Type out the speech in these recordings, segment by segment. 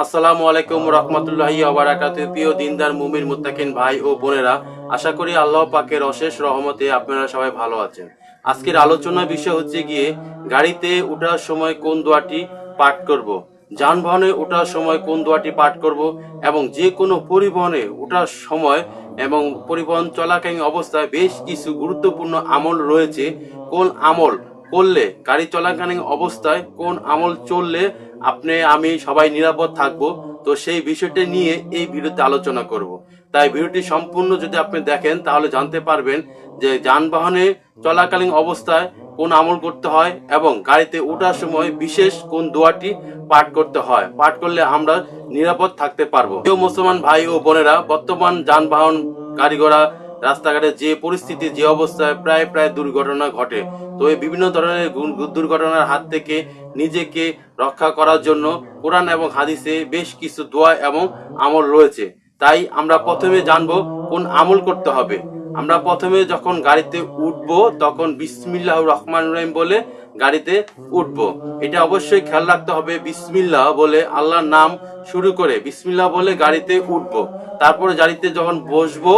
আসসালামু আলাইকুম রহমতুল্লাহি ওয়া বারাকাতুহু। প্রিয় দিনদার মুমিন মুত্তাকিন ভাই ও বোনেরা, আশা করি আল্লাহ পাকের অশেষ রহমতে আপনারা সবাই ভালো আছেন। আজকের আলোচনার বিষয় হচ্ছে গিয়ে গাড়িতে ওঠার সময় কোন দোয়াটি পাঠ করব, যানবাহনে ওঠার সময় কোন দোয়াটি পাঠ করব, এবং যে কোনো পরিবহনে ওঠার সময় এবং পরিবহন চলাকালীন অবস্থায় বেশ কিছু গুরুত্বপূর্ণ আমল রয়েছে। কোন আমল করলে গাড়ি চলাকালীন অবস্থায় কোন আমল চললে আমি সবাই নিরাপদ থাকবো, তো সেই বিষয়টা নিয়ে এই ভিডিওতে আলোচনা করব। তাই ভিডিওটি সম্পূর্ণ যদি আপনি দেখেন তাহলে জানতে পারবেন যে যানবাহনে চলাকালীন অবস্থায় কোন আমল করতে হয় এবং গাড়িতে ওঠার সময় বিশেষ কোন দোয়াটি পাঠ করতে হয়। পাঠ করলে আমরা নিরাপদ থাকতে পারবো। কেউ মুসলমান ভাই ও বোনেরা, বর্তমান যানবাহন গাড়ি ঘোড়া রাস্তাঘাটে যে পরিস্থিতি, যে অবস্থায় প্রায় দুর্ঘটনা ঘটে, তো এই বিভিন্ন ধরনের দুর্ঘটনার হাত থেকে নিজেকে রক্ষা করার জন্য কোরআন এবং হাদিসে বেশ কিছু দোয়া এবং আমল রয়েছে। তাই আমরা প্রথমে জানবো কোন আমল করতে হবে। আমরা প্রথমে যখন গাড়িতে উঠবো তখন বিসমিল্লাহির রহমানির রহিম বলে গাড়িতে উঠবো। এটা অবশ্যই খেয়াল রাখতে হবে, বিসমিল্লাহ বলে আল্লাহর নাম শুরু করে বিসমিল্লাহ বলে গাড়িতে উঠবো। তারপরে গাড়িতে যখন বসবো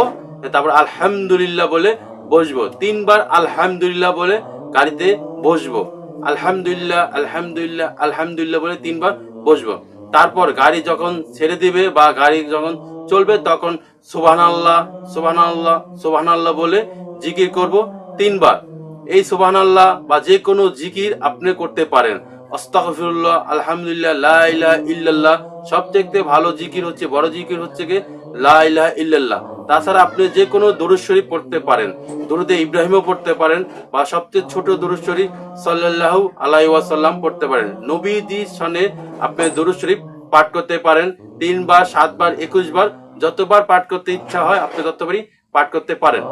তারপর আলহামদুলিল্লাহ বলে বসবো। 3 বার আলহামদুলিল্লাহ বলে গাড়িতে বসবো। আলহামদুলিল্লাহ আলহামদুলিল্লাহ আলহামদুলিল্লাহ বলে 3 বার বসবো। তারপর গাড়ি যখন ছেড়ে দিবে বা গাড়ি যখন চলবে তখন সুবহানাল্লাহ সুবহানাল্লাহ সুবহানাল্লাহ বলে জিকির করব 3 বার। এই সুবহানাল্লাহ বা যে কোনো জিকির আপনি করতে পারেন। আস্তাগফিরুল্লাহ, আলহামদুলিল্লাহ, লা ইলাহা ইল্লাল্লাহ। সবথেকে ভালো জিকির হচ্ছে, বড় জিকির হচ্ছে কি লা ইলাহা ইল্লাল্লাহ। তাছাড়া আপনি যে কোনো দরুদ শরীফ পড়তে পারেন, দরুদে ইব্রাহিমও পড়তে পারেন, বা সবচেয়ে ছোট দরুদ শরীফ সাল্লাল্লাহু আলাইহি ওয়াসাল্লাম পড়তে পারেন। নবীজি সনে আপনি দরুদ শরীফ পাঠ করতে পারেন 3 বার, 7 বার, 21 বার, যতবার পাঠ করতে ইচ্ছা হয় আপনি ততবারই পাঠ করতে পারেন।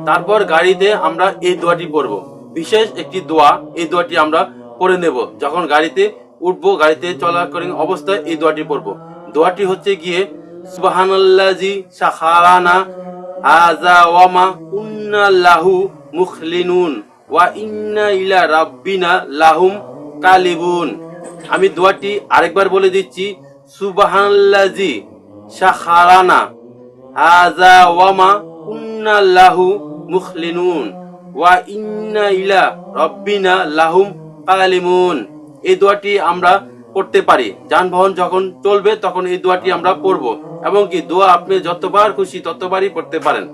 তারপর গাড়িতে আমরা এই দোয়াটি পড়ব, বিশেষ একটি দোয়া। এই দোয়াটি আমরা পড়ে নেব যখন গাড়িতে উঠবো, গাড়িতে চলাকালীন অবস্থায় এই দোয়াটি পড়ব। দোয়াটি হচ্ছে গিয়ে সুবহানাল্লাযী সাখারানা হাযা ওয়া মা কুন্না লাহু মুখলিনুন ওয়া ইন্না ইলা রাব্বিনা লাহুম কালিবুন। আমি দোয়াটি আরেকবার বলে দিচ্ছি, সুবহানাল্লাযী সাখারানা হাযা ওয়া মা কুন্না লাহু মুখলিনুন ওয়া ইন্না ইলা রাব্বিনা লাহুম কালিবুন। এই দোয়াটি আমরা পড়তে পারি। যানবাহন যখন চলবে তখন এই দোয়াটি আমরা পড়ব, এবং কি দোয়া আপনি যতবার খুশি ততবারই পড়তে পারেন।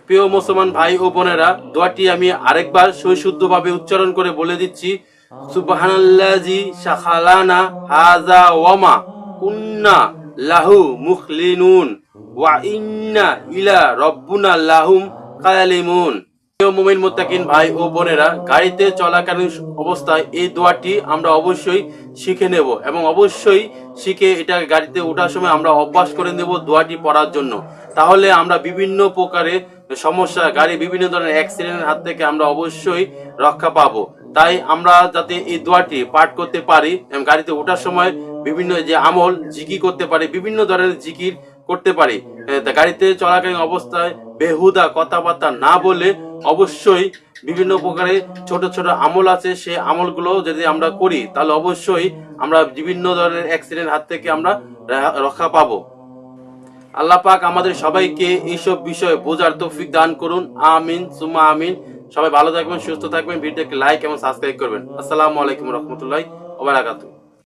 প্রিয় মুসলমান ভাই ও বোনেরা, দোয়াটি আমি আরেকবার সহিশুদ্ধভাবে উচ্চারণ করে বলে দিচ্ছি, সুবহানাল্লাযী সাখালানা হাযা ওয়া মা কুন্না লাহু মুখলিনুন ওয়া ইন্না ইলা রাব্বিনা লাহুম কালিবুন। প্রিয় মুমিন মুত্তাকিন ভাই ও বোনেরা, গাড়িতে চলাকালীন অবস্থায় এই দোয়াটি আমরা অবশ্যই শিখে নেব, এবং অবশ্যই শিখে এটা গাড়িতে ওঠার সময় আমরা অভ্যাস করে নেব দোয়াটি পড়ার জন্য। তাহলে আমরা বিভিন্ন প্রকারের সমস্যা, গাড়ি বিভিন্ন ধরনের অ্যাক্সিডেন্টের হাত থেকে আমরা অবশ্যই রক্ষা পাবো। তাই আমরা যাতে এই দোয়াটি পাঠ করতে পারি এবং গাড়িতে ওঠার সময় বিভিন্ন যে আমল জিকির করতে পারি, বিভিন্ন ধরনের জিকির করতে পারি। গাড়িতে চলাকালীন অবস্থায় বেহুদা কথাবার্তা না বলে অবশ্যই বিভিন্ন প্রকারের ছোট ছোট আমল আছে, সেই আমলগুলো যদি আমরা করি তাহলে অবশ্যই আমরা বিভিন্ন ধরনের অ্যাক্সিডেন্ট হাত থেকে আমরা রক্ষা পাবো। আল্লাহ পাক আমাদের সবাইকে এইসব বিষয়ে বোঝার তৌফিক দান করুন। আমিন সুম্মা আমিন। সবাই ভালো থাকবেন, সুস্থ থাকবেন। ভিডিওকে লাইক এবং সাবস্ক্রাইব করবেন। আসসালামু আলাইকুম রহমতুল্লাহি ওয়া বারাকাতুহু।